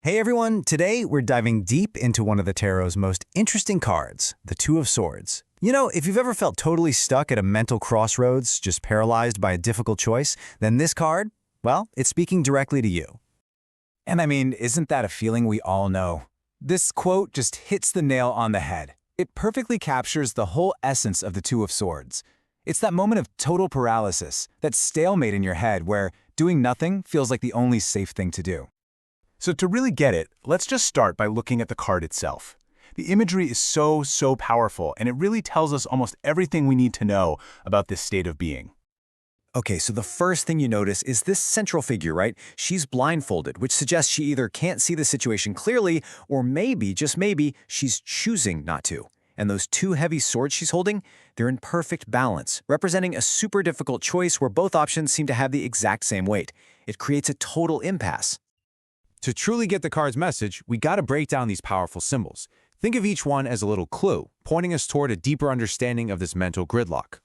Hey everyone, today we're diving deep into one of the Tarot's most interesting cards, the Two of Swords. You know, if you've ever felt totally stuck at a mental crossroads, just paralyzed by a difficult choice, then this card, well, it's speaking directly to you. And I mean, isn't that a feeling we all know? This quote just hits the nail on the head. It perfectly captures the whole essence of the Two of Swords. It's that moment of total paralysis, that stalemate in your head where doing nothing feels like the only safe thing to do. So to really get it, let's just start by looking at the card itself. The imagery is so powerful, and it really tells us almost everything we need to know about this state of being. Okay, so the first thing you notice is this central figure, right? She's blindfolded, which suggests she either can't see the situation clearly, or maybe, just maybe, she's choosing not to. And those two heavy swords she's holding, they're in perfect balance, representing a super difficult choice where both options seem to have the exact same weight. It creates a total impasse. To truly get the card's message, we gotta break down these powerful symbols. Think of each one as a little clue, pointing us toward a deeper understanding of this mental gridlock.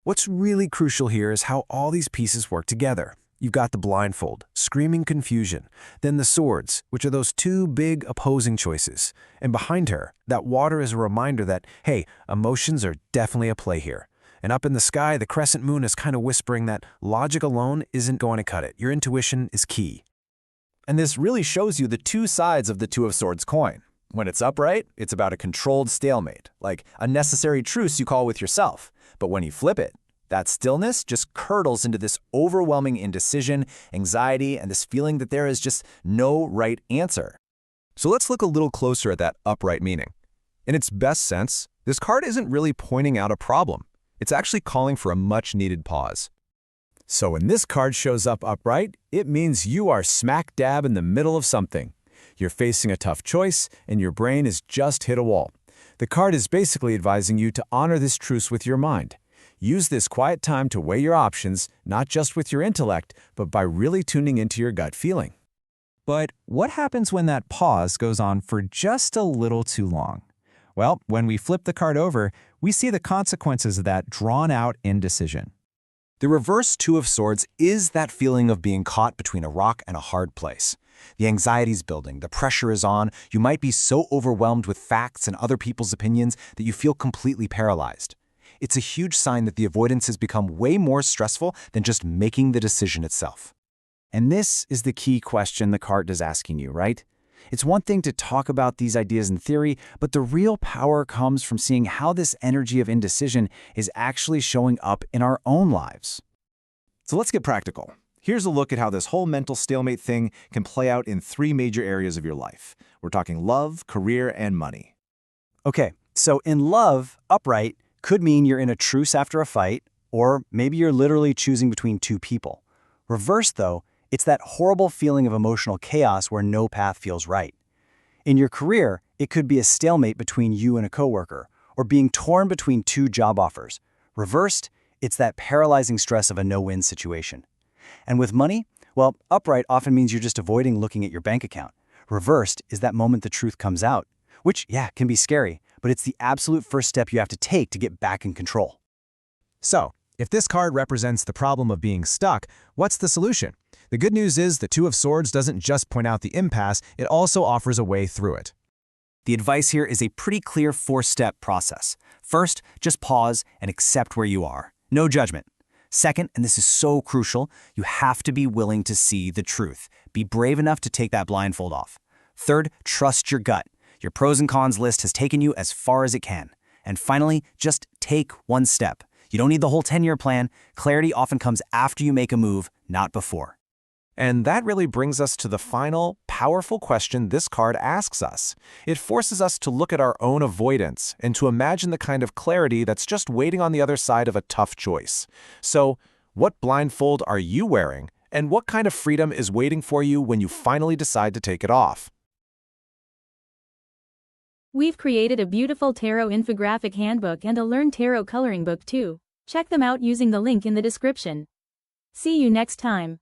What's really crucial here is how all these pieces work together. You've got the blindfold, screaming confusion, then the swords, which are those two big opposing choices. And behind her, that water is a reminder that, hey, emotions are definitely at play here. And up in the sky, the crescent moon is kind of whispering that logic alone isn't going to cut it. Your intuition is key. And this really shows you the two sides of the Two of Swords coin. When it's upright, it's about a controlled stalemate, like a necessary truce you call with yourself. But when you flip it, that stillness just curdles into this overwhelming indecision, anxiety, and this feeling that there is just no right answer. So let's look a little closer at that upright meaning. In its best sense, this card isn't really pointing out a problem. It's actually calling for a much-needed pause. So when this card shows up upright, it means you are smack dab in the middle of something. You're facing a tough choice, and your brain has just hit a wall. The card is basically advising you to honor this truce with your mind. Use this quiet time to weigh your options, not just with your intellect, but by really tuning into your gut feeling. But what happens when that pause goes on for just a little too long? Well, when we flip the card over, we see the consequences of that drawn-out indecision. The reverse Two of Swords is that feeling of being caught between a rock and a hard place. The anxiety's building, the pressure is on, you might be so overwhelmed with facts and other people's opinions that you feel completely paralyzed. It's a huge sign that the avoidance has become way more stressful than just making the decision itself. And this is the key question the card is asking you, right? It's one thing to talk about these ideas in theory, but the real power comes from seeing how this energy of indecision is actually showing up in our own lives. So let's get practical. Here's a look at how this whole mental stalemate thing can play out in three major areas of your life. We're talking love, career, and money. Okay, so in love, upright could mean you're in a truce after a fight, or maybe you're literally choosing between two people. Reverse, though, it's that horrible feeling of emotional chaos where no path feels right. In your career, it could be a stalemate between you and a coworker, or being torn between two job offers. Reversed, it's that paralyzing stress of a no-win situation. And with money, well, upright often means you're just avoiding looking at your bank account. Reversed is that moment the truth comes out, which, yeah, can be scary, but it's the absolute first step you have to take to get back in control. So, if this card represents the problem of being stuck, what's the solution? The good news is the Two of Swords doesn't just point out the impasse, it also offers a way through it. The advice here is a pretty clear four-step process. First, just pause and accept where you are. No judgment. Second, and this is so crucial, you have to be willing to see the truth. Be brave enough to take that blindfold off. Third, trust your gut. Your pros and cons list has taken you as far as it can. And finally, just take one step. You don't need the whole 10-year plan. Clarity often comes after you make a move, not before. And that really brings us to the final, powerful question this card asks us. It forces us to look at our own avoidance and to imagine the kind of clarity that's just waiting on the other side of a tough choice. So, what blindfold are you wearing, and what kind of freedom is waiting for you when you finally decide to take it off? We've created a beautiful Tarot Infographic Handbook and a Learn Tarot coloring book too. Check them out using the link in the description. See you next time.